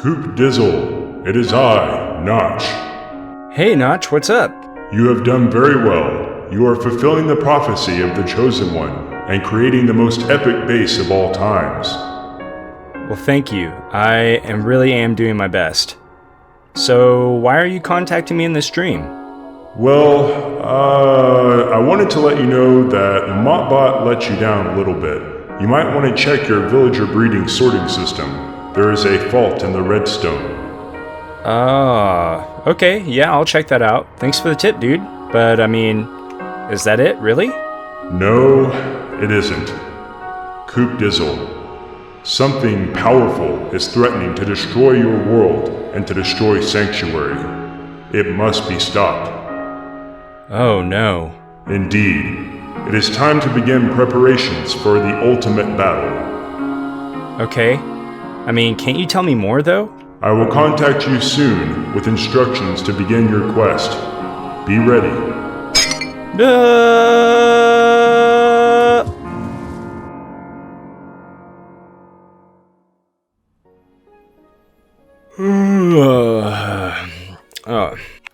Coop Dizzle, it is I, Notch. Hey Notch, what's up? You have done very well. You are fulfilling the prophecy of the Chosen One and creating the most epic base of all times. Well, thank you. I really am doing my best. So, why are you contacting me in this dream? Well, I wanted to let you know that Mottbot let you down a little bit. You might want to check your villager breeding sorting system. There is a fault in the redstone. Okay, yeah, I'll check that out. Thanks for the tip, dude. But, is that it, really? No, it isn't. Coop Dizzle. Something powerful is threatening to destroy your world and to destroy Sanctuary. It must be stopped. Oh no. Indeed. It is time to begin preparations for the ultimate battle. Okay. Can't you tell me more, though? I will contact you soon with instructions to begin your quest. Be ready.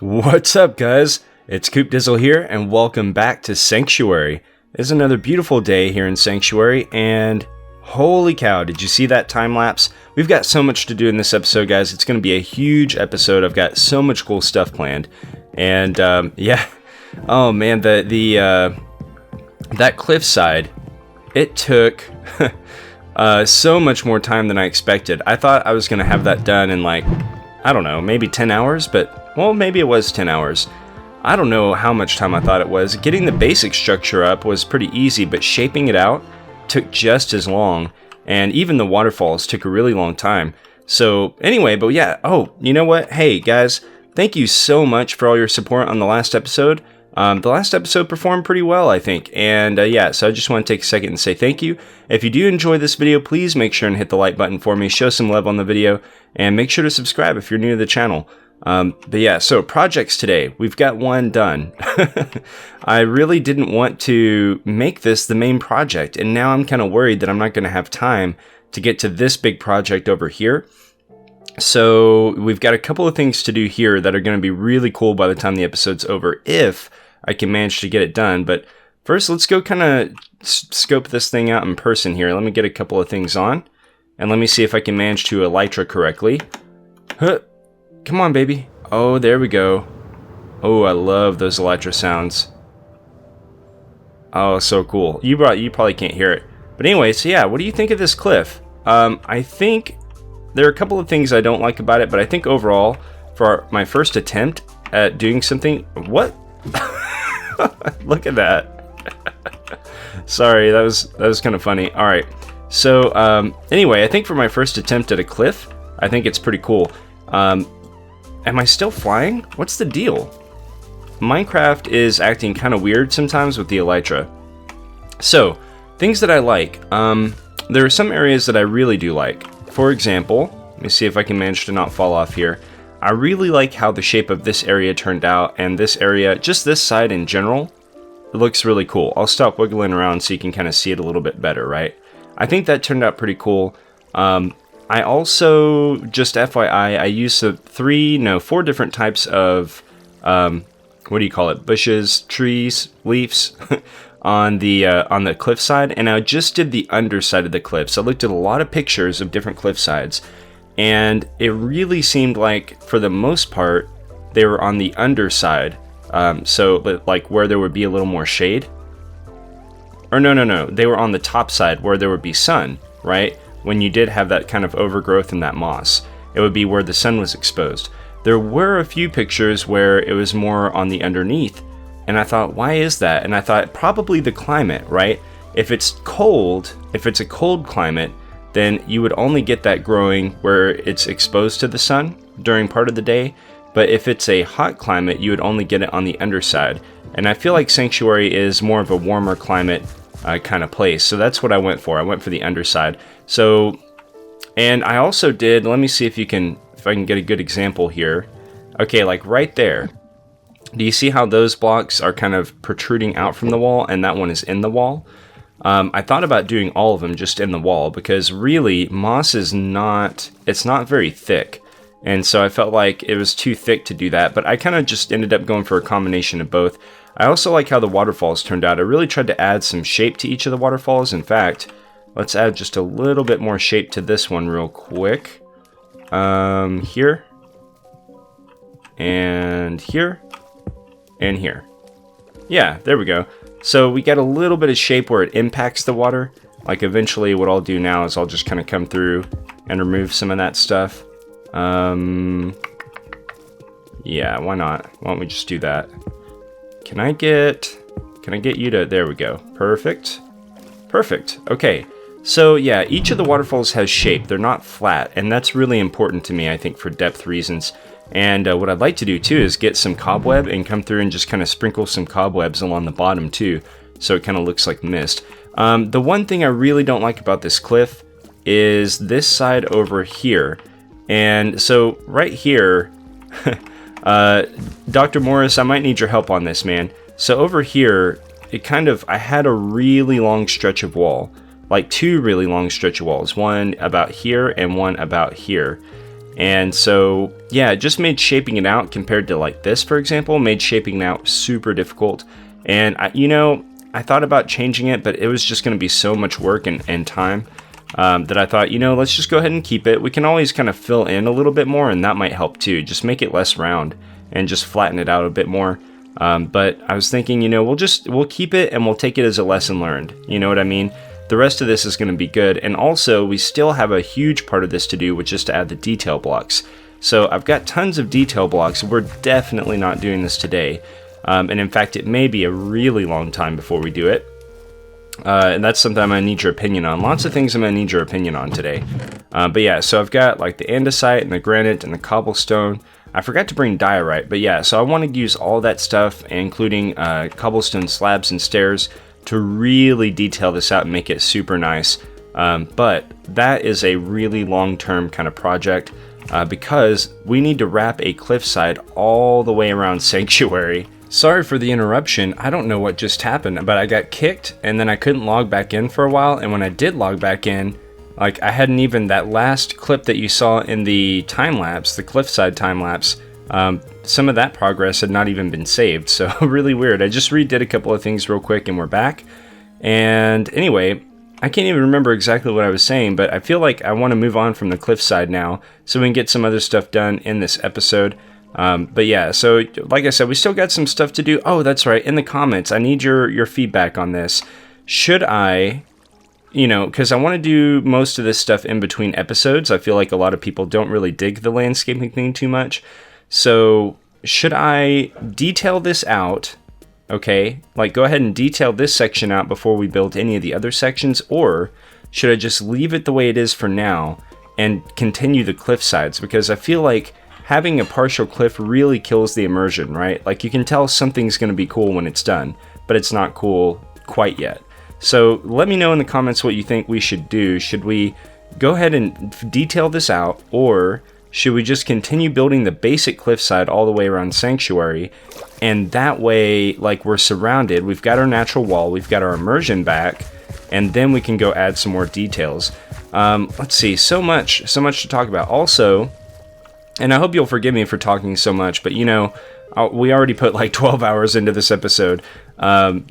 What's up, guys? It's Coop Dizzle here, and welcome back to Sanctuary. It's another beautiful day here in Sanctuary, and holy cow, did you see that time lapse? We've got so much to do in this episode, guys. It's going to be a huge episode. I've got so much cool stuff planned, and yeah. Oh man, that Cliffside, it took so much more time than I expected. I thought I was going to have that done in I don't know, maybe 10 hours, but, well, maybe it was 10 hours. I don't know how much time I thought it was. Getting the basic structure up was pretty easy, but shaping it out took just as long, and even the waterfalls took a really long time. So, anyway, but yeah, you know what? Hey, guys, thank you so much for all your support on the last episode. The last episode performed pretty well, I think, and yeah, so I just want to take a second and say thank you. If you do enjoy this video, please make sure and hit the like button for me, show some love on the video, and make sure to subscribe if you're new to the channel. But yeah, so projects today, we've got one done. I really didn't want to make this the main project, and now I'm kind of worried that I'm not going to have time to get to this big project over here. So we've got a couple of things to do here that are going to be really cool by the time the episode's over, if I can manage to get it done. But first, let's go kind of scope this thing out in person here. Let me get a couple of things on, and let me see if I can manage to elytra correctly. Huh. Come on, baby. Oh, there we go. Oh, I love those elytra sounds. Oh, so cool. You probably can't hear it. But anyway, so yeah, what do you think of this cliff? I think there are a couple of things I don't like about it, but I think overall, for my first attempt at doing something... What? Look at that. Sorry, that was kind of funny. Alright, so anyway, I think for my first attempt at a cliff, I think it's pretty cool. Am I still flying? What's the deal? Minecraft is acting kind of weird sometimes with the elytra. So, things that I like. There are some areas that I really do like. For example, let me see if I can manage to not fall off here. I really like how the shape of this area turned out, and this area, just this side in general, it looks really cool. I'll stop wiggling around so you can kind of see it a little bit better, right? I think that turned out pretty cool. I also, just FYI, I used 4 different types of, bushes, trees, leaves, on the cliffside, and I just did the underside of the cliff. So I looked at a lot of pictures of different cliff sides, and it really seemed like, for the most part, they were on the underside. So like where there would be a little more shade. Or no, they were on the top side where there would be sun, right? When you did have that kind of overgrowth in that moss, it would be where the sun was exposed. There were a few pictures where it was more on the underneath, and I thought, why is that? And I thought, probably the climate, right? If it's a cold climate, then you would only get that growing where it's exposed to the sun during part of the day. But if it's a hot climate, you would only get it on the underside. And I feel like Sanctuary is more of a warmer climate kind of place. So that's what I went for. I went for the underside. So, and I also did, let me see if I can get a good example here. Okay, like right there. Do you see how those blocks are kind of protruding out from the wall and that one is in the wall? I thought about doing all of them just in the wall because really moss is it's not very thick. And so I felt like it was too thick to do that, but I kind of just ended up going for a combination of both. I also like how the waterfalls turned out. I really tried to add some shape to each of the waterfalls. In fact, let's add just a little bit more shape to this one real quick. Here. And here. And here. Yeah, there we go. So we got a little bit of shape where it impacts the water. Like eventually what I'll do now is I'll just kind of come through and remove some of that stuff. Yeah, why not? Why don't we just do that? Can I get you to, there we go. Perfect. Perfect. Okay. So yeah, each of the waterfalls has shape. They're not flat, and that's really important to me, I think, for depth reasons. And what I'd like to do too is get some cobweb and come through and just kind of sprinkle some cobwebs along the bottom too, so it kind of looks like mist. The one thing I really don't like about this cliff is this side over here. And so right here, Dr. Morris, I might need your help on this, man. So over here, I had a really long stretch of wall, like two really long stretch of walls, one about here and one about here. And so, yeah, it just made shaping it out compared to like this, for example, made shaping it out super difficult. And, I thought about changing it, but it was just going to be so much work and time that I thought, let's just go ahead and keep it. We can always kind of fill in a little bit more, and that might help too. Just make it less round and just flatten it out a bit more. But I was thinking, we'll keep it and we'll take it as a lesson learned. You know what I mean? The rest of this is going to be good. And also, we still have a huge part of this to do, which is to add the detail blocks. So I've got tons of detail blocks. We're definitely not doing this today. And in fact, it may be a really long time before we do it. And that's something I'm going to need your opinion on. Lots of things I'm going to need your opinion on today. But yeah, so I've got like the andesite and the granite and the cobblestone. I forgot to bring diorite, but yeah, so I want to use all that stuff, including cobblestone slabs and stairs, to really detail this out and make it super nice. But that is a really long-term kind of project because we need to wrap a cliffside all the way around Sanctuary. Sorry for the interruption. I don't know what just happened, but I got kicked and then I couldn't log back in for a while. And when I did log back in, like I hadn't even, that last clip that you saw in the time lapse, the Cliffside time lapse, some of that progress had not even been saved. So really weird. I just redid a couple of things real quick and we're back. And anyway, I can't even remember exactly what I was saying, but I feel like I want to move on from the Cliffside now so we can get some other stuff done in this episode. But yeah, so like I said, we still got some stuff to do. Oh, that's right. In the comments, I need your feedback on this. Should I, because I want to do most of this stuff in between episodes. I feel like a lot of people don't really dig the landscaping thing too much. So should I detail this out? Okay, like go ahead and detail this section out before we build any of the other sections, or should I just leave it the way it is for now and continue the cliff sides? Because I feel like having a partial cliff really kills the immersion, right? Like you can tell something's going to be cool when it's done, but it's not cool quite yet. So let me know in the comments what you think we should do. Should we go ahead and detail this out, or should we just continue building the basic cliffside all the way around Sanctuary? And that way, like, we're surrounded, we've got our natural wall, we've got our immersion back, and then we can go add some more details. Let's see, so much to talk about. Also, and I hope you'll forgive me for talking so much, but we already put like 12 hours into this episode.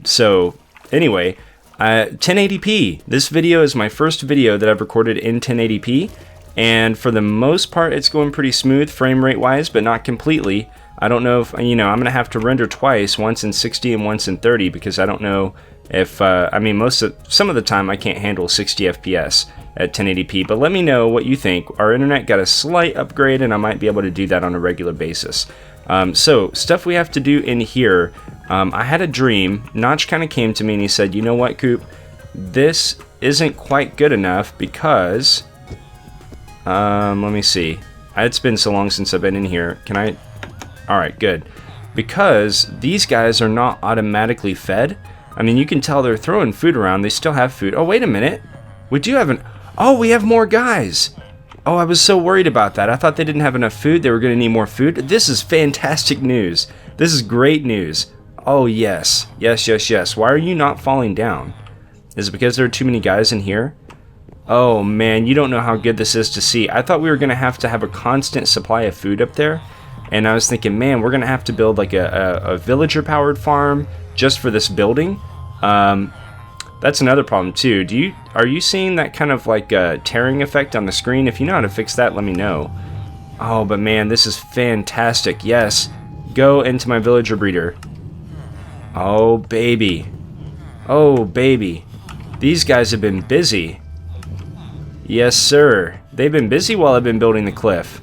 So anyway, 1080p. This video is my first video that I've recorded in 1080p. And for the most part, it's going pretty smooth frame rate wise, but not completely. I don't know if, I'm going to have to render twice, once in 60 and once in 30, because I don't know if, some of the time I can't handle 60 FPS at 1080p, but let me know what you think. Our internet got a slight upgrade and I might be able to do that on a regular basis. So stuff we have to do in here. I had a dream. Notch kind of came to me and he said, you know what, Coop, this isn't quite good enough because, let me see. It's been so long since I've been in here. Can I? All right, good. Because these guys are not automatically fed. I mean, you can tell they're throwing food around. They still have food. Oh, wait a minute. We do have oh, we have more guys. Oh, I was so worried about that. I thought they didn't have enough food. They were going to need more food. This is fantastic news. This is great news. Oh, yes. Yes, yes, yes. Why are you not falling down? Is it because there are too many guys in here? Oh man, you don't know how good this is to see. I thought we were going to have a constant supply of food up there. And I was thinking, man, we're going to have to build like a villager-powered farm just for this building. That's another problem too. Are you seeing that kind of like tearing effect on the screen? If you know how to fix that, let me know. Oh, but man, this is fantastic. Yes, go into my villager breeder. Oh, baby. Oh, baby. These guys have been busy. Yes, sir. They've been busy while I've been building the cliff.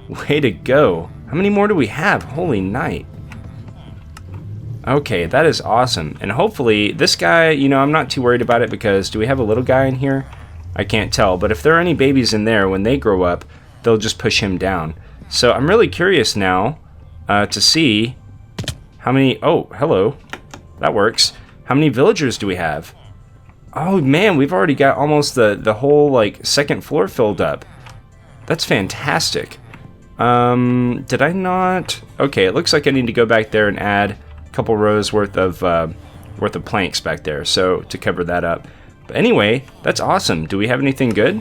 Way to go. How many more do we have? Holy night. Okay, that is awesome. And hopefully, this guy, you know, I'm not too worried about it because do we have a little guy in here? I can't tell. But if there are any babies in there, when they grow up, they'll just push him down. So I'm really curious now to see how many... Oh, hello. That works. How many villagers do we have? Oh, man, we've already got almost the whole, like, second floor filled up. That's fantastic. Did I not? Okay, it looks like I need to go back there and add a couple rows worth of planks back there, so to cover that up. But anyway, that's awesome. Do we have anything good?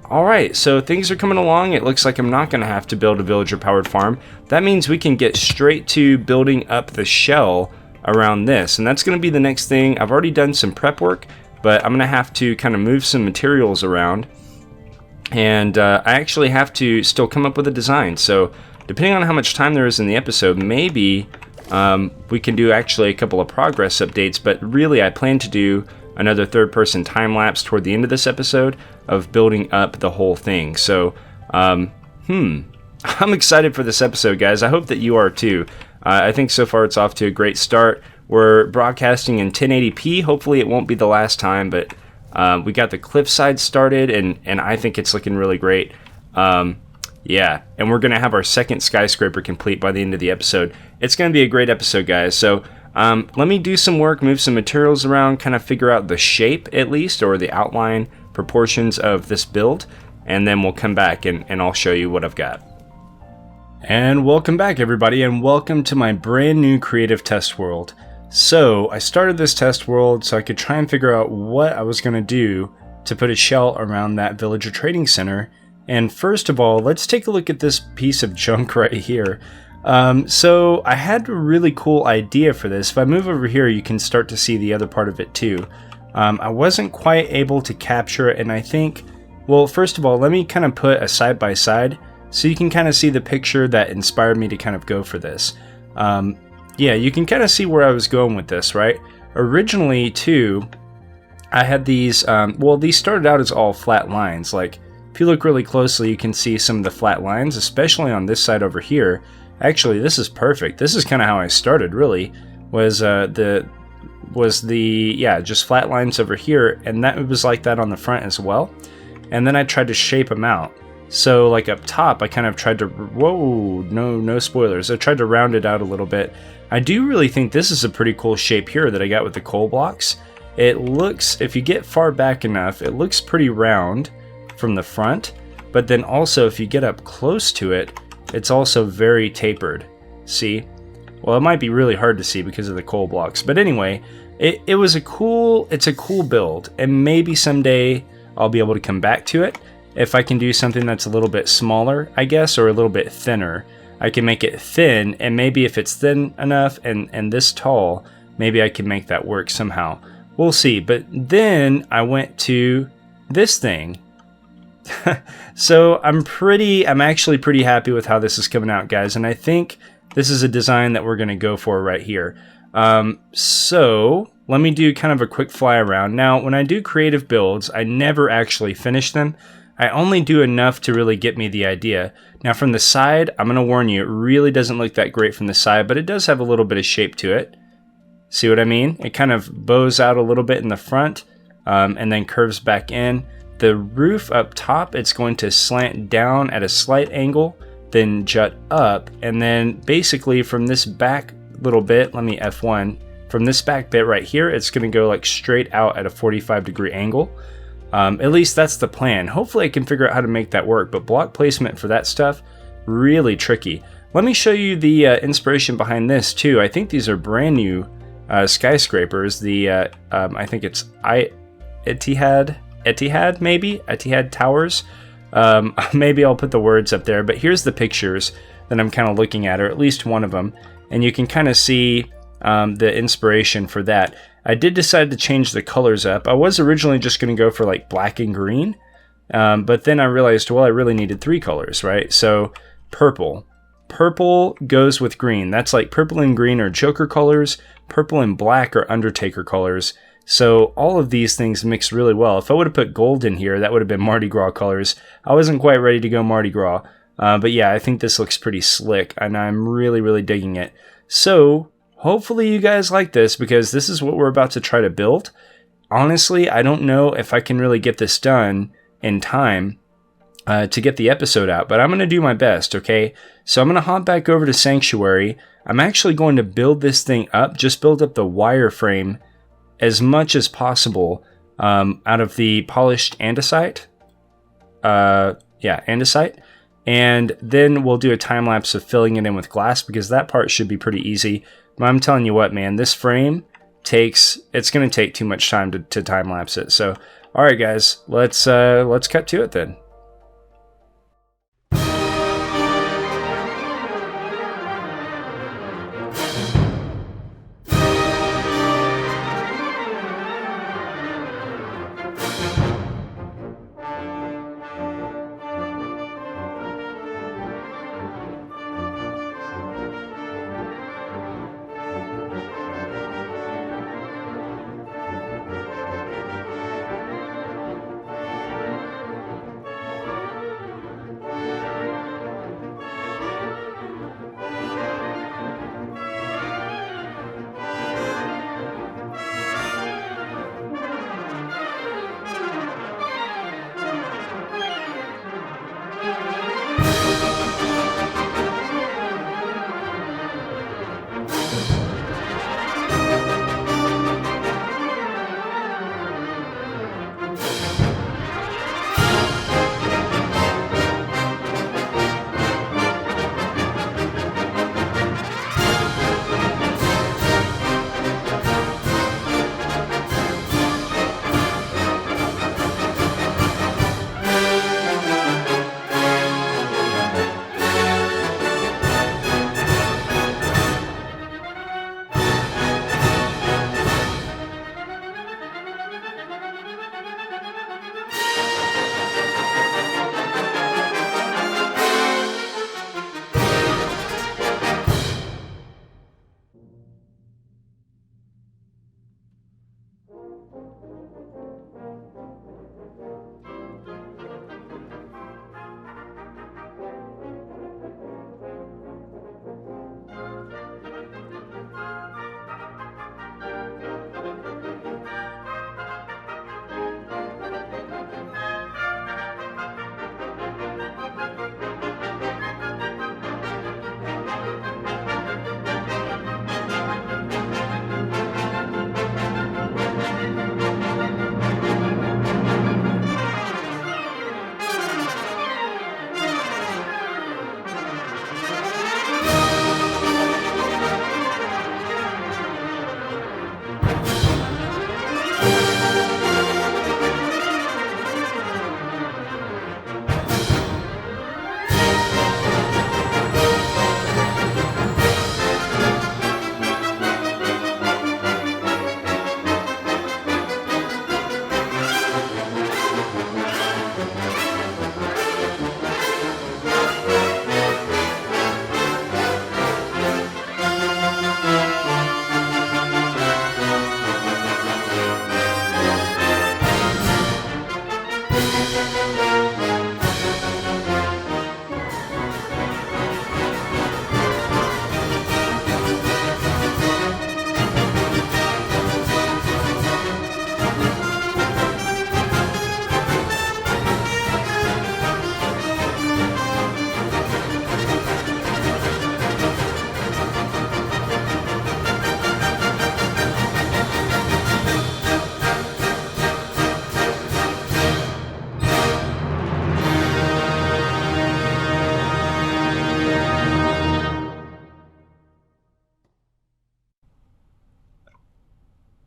Alright, so things are coming along. It looks like I'm not going to have to build a villager-powered farm. That means we can get straight to building up the shell around this, and that's going to be the next thing. I've already done some prep work, but I'm going to have to kind of move some materials around. And I actually have to still come up with a design. So depending on how much time there is in the episode, maybe we can do actually a couple of progress updates. But really, I plan to do another third-person time-lapse toward the end of this episode of building up the whole thing. So, I'm excited for this episode, guys. I hope that you are too. I think so far it's off to a great start. We're broadcasting in 1080p. Hopefully it won't be the last time, but... we got the Cliffside started, and I think it's looking really great. Yeah, and we're going to have our second Skyscraper complete by the end of the episode. It's going to be a great episode, guys. So let me do some work, move some materials around, kind of figure out the shape, at least, or the outline proportions of this build, and then we'll come back and I'll show you what I've got. And welcome back, everybody, and welcome to my brand new creative test world. So I started this test world so I could try and figure out what I was going to do to put a shell around that villager trading center. And first of all, let's take a look at this piece of junk right here. So I had a really cool idea for this. If I move over here, you can start to see the other part of it too. I wasn't quite able to capture it, and I think, well, first of all, let me kind of put a side-by-side so you can kind of see the picture that inspired me to kind of go for this. Yeah, you can kind of see where I was going with this, right? Originally, too, I had these, well, these started out as all flat lines. Like, if you look really closely, you can see some of the flat lines, especially on this side over here. Actually, this is perfect. This is kind of how I started, really, was just flat lines over here, and that was like that on the front as well. And then I tried to shape them out. So, like up top, I kind of tried to, whoa, no spoilers. I tried to round it out a little bit. I do really think this is a pretty cool shape here that I got with the coal blocks. It looks, if you get far back enough, it looks pretty round from the front, but then also if you get up close to it, it's also very tapered. See? Well, it might be really hard to see because of the coal blocks, but anyway, it's a cool build, and maybe someday I'll be able to come back to it. If I can do something that's a little bit smaller, I guess, or a little bit thinner, I can make it thin, and maybe if it's thin enough and this tall, maybe I can make that work somehow. We'll see. But then I went to this thing. So I'm actually pretty happy with how this is coming out, guys, and I think this is a design that we're going to go for right here. So let me do kind of a quick fly around. Now, when I do creative builds, I never actually finish them. I only do enough to really get me the idea. Now from the side, I'm going to warn you, it really doesn't look that great from the side, but it does have a little bit of shape to it. See what I mean? It kind of bows out a little bit in the front and then curves back in. The roof up top, it's going to slant down at a slight angle, then jut up, and then basically from this back little bit, let me F1, from this back bit right here, it's going to go like straight out at a 45-degree angle. At least that's the plan. Hopefully I can figure out how to make that work, but block placement for that stuff, really tricky. Let me show you the inspiration behind this too. I think these are brand new skyscrapers. I think it's Etihad, maybe? Etihad Towers? Maybe I'll put the words up there, but here's the pictures that I'm kind of looking at, or at least one of them, and you can kind of see the inspiration for that. I did decide to change the colors up. I was originally just going to go for like black and green, but then I realized, well, I really needed 3 colors, right? So purple. Purple goes with green. That's like purple and green are Joker colors. Purple and black are Undertaker colors. So all of these things mix really well. If I would have put gold in here, that would have been Mardi Gras colors. I wasn't quite ready to go Mardi Gras. But yeah, I think this looks pretty slick, and I'm really, really digging it. So hopefully you guys like this, because this is what we're about to try to build. Honestly, I don't know if I can really get this done in time to get the episode out, but I'm going to do my best, okay? So I'm going to hop back over to Sanctuary. I'm actually going to build this thing up, just build up the wireframe as much as possible out of the polished andesite. Andesite. And then we'll do a time lapse of filling it in with glass, because that part should be pretty easy. But I'm telling you what, man, this frame it's going to take too much time to time lapse it. So, all right, guys, let's cut to it then.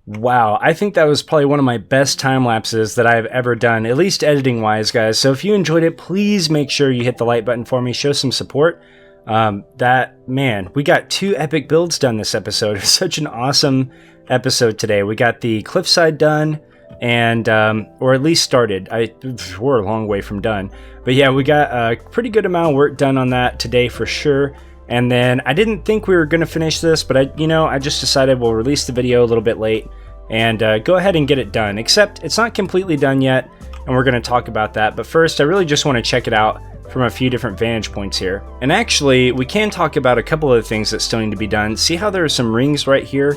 Wow, I think that was probably one of my best time lapses that I've ever done, at least editing wise, guys. So if you enjoyed it, please make sure you hit the like button for me, show some support. Man, we got 2 epic builds done this episode. It's such an awesome episode today. We got the Cliffside done, and or at least started. We're a long way from done, but yeah, we got a pretty good amount of work done on that today for sure. And then I didn't think we were going to finish this, but I just decided we'll release the video a little bit late and go ahead and get it done. Except it's not completely done yet, and we're going to talk about that. But first, I really just want to check it out from a few different vantage points here. And actually, we can talk about a couple of things that still need to be done. See how there are some rings right here?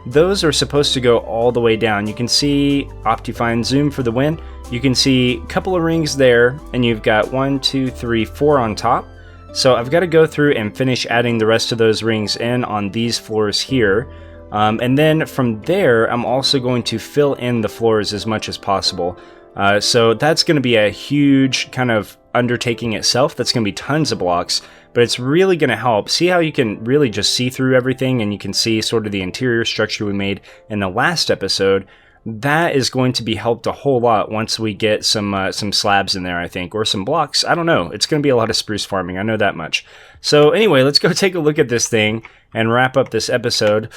Those are supposed to go all the way down. You can see Optifine Zoom for the win. You can see a couple of rings there, and you've got 1, 2, 3, 4 on top. So I've got to go through and finish adding the rest of those rings in on these floors here. And then from there, I'm also going to fill in the floors as much as possible. So that's going to be a huge kind of undertaking itself. That's going to be tons of blocks, but it's really going to help. See how you can really just see through everything, and you can see sort of the interior structure we made in the last episode. That is going to be helped a whole lot once we get some slabs in there, I think, or some blocks. I don't know. It's going to be a lot of spruce farming. I know that much. So anyway, let's go take a look at this thing and wrap up this episode.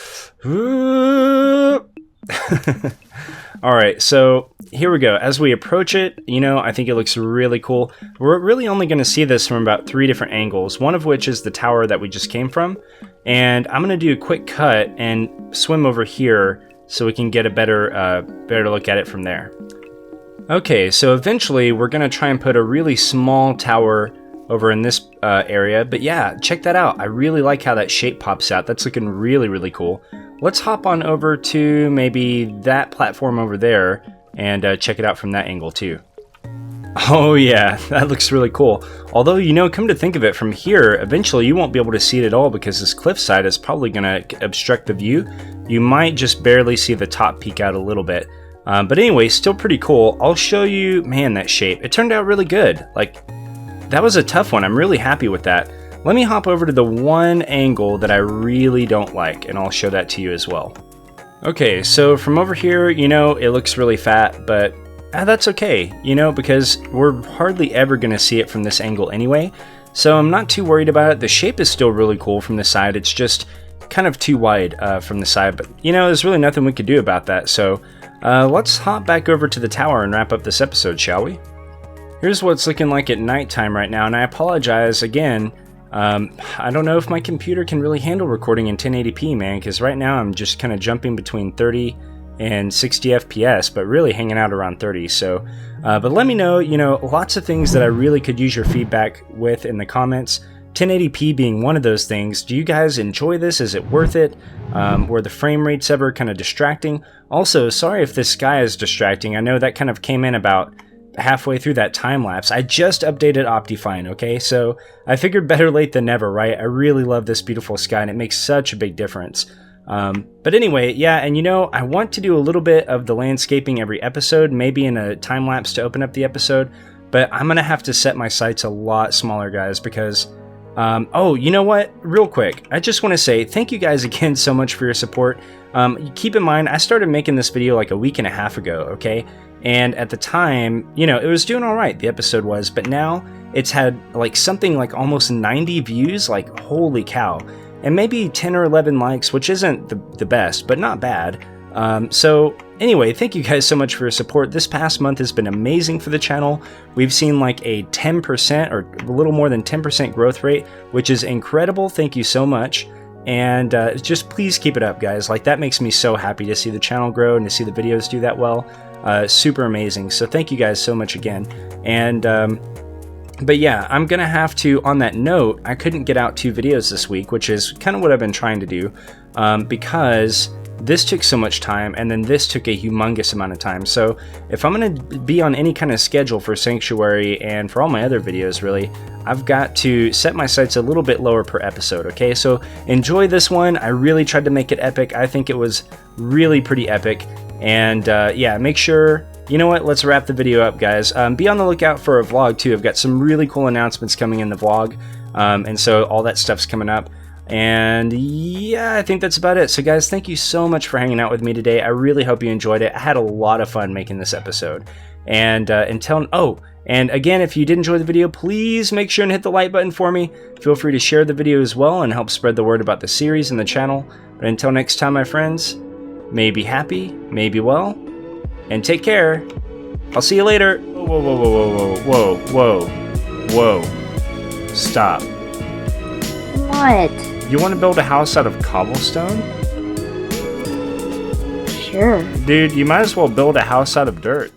All right, so here we go. As we approach it, I think it looks really cool. We're really only going to see this from about 3 different angles, one of which is the tower that we just came from. And I'm going to do a quick cut and swim over here so we can get a better look at it from there. Okay, so eventually we're going to try and put a really small tower over in this area. But yeah, check that out. I really like how that shape pops out. That's looking really, really cool. Let's hop on over to maybe that platform over there and check it out from that angle too. Oh yeah, that looks really cool. Although, come to think of it, from here, eventually you won't be able to see it at all because this cliffside is probably going to obstruct the view. You might just barely see the top peek out a little bit. But anyway, still pretty cool. I'll show you, man, that shape. It turned out really good. Like, that was a tough one. I'm really happy with that. Let me hop over to the one angle that I really don't like, and I'll show that to you as well. Okay, so from over here, it looks really fat, but that's okay, because we're hardly ever going to see it from this angle anyway, so I'm not too worried about it. The shape is still really cool from the side. It's just kind of too wide from the side, but there's really nothing we could do about that. So let's hop back over to the tower and wrap up this episode, shall we? Here's what it's looking like at nighttime right now, and I apologize again. I don't know if my computer can really handle recording in 1080p, man, because right now I'm just kind of jumping between 30 and 60 FPS, but really hanging out around 30. So, but let me know, lots of things that I really could use your feedback with in the comments. 1080p being one of those things. Do you guys enjoy this? Is it worth it? Were the frame rates ever kind of distracting? Also, sorry if this sky is distracting. I know that kind of came in about halfway through that time lapse. I just updated Optifine, okay? So I figured better late than never, right? I really love this beautiful sky, and it makes such a big difference. But anyway, yeah, and I want to do a little bit of the landscaping every episode, maybe in a time lapse to open up the episode, but I'm gonna have to set my sights a lot smaller, guys, because oh, you know what? Real quick, I just want to say thank you guys again so much for your support. Keep in mind, I started making this video like a week and a half ago, okay? And at the time, it was doing all right, the episode was, but now it's had like something like almost 90 views, like holy cow, and maybe 10 or 11 likes, which isn't the best, but not bad. So anyway, thank you guys so much for your support. This past month has been amazing for the channel. We've seen like a 10% or a little more than 10% growth rate, which is incredible. Thank you so much. And just please keep it up, guys. Like, that makes me so happy to see the channel grow and to see the videos do that well. Super amazing. So thank you guys so much again. And but yeah, I'm gonna have to, on that note, I couldn't get out 2 videos this week, which is kind of what I've been trying to do, because this took so much time, and then this took a humongous amount of time. So if I'm going to be on any kind of schedule for Sanctuary and for all my other videos, really, I've got to set my sights a little bit lower per episode, okay? So enjoy this one. I really tried to make it epic. I think it was really pretty epic. And yeah, make sure, you know what, let's wrap the video up, guys. Be on the lookout for a vlog too. I've got some really cool announcements coming in the vlog, and so all that stuff's coming up. And yeah, I think that's about it. So guys, thank you so much for hanging out with me today. I really hope you enjoyed it. I had a lot of fun making this episode. And and again, if you did enjoy the video, please make sure and hit the like button for me. Feel free to share the video as well and help spread the word about the series and the channel. But until next time, my friends, may you be happy, may you be well, and take care. I'll see you later. Whoa, whoa, whoa, whoa, whoa, whoa, whoa. Stop. What? You want to build a house out of cobblestone? Sure. Dude, you might as well build a house out of dirt.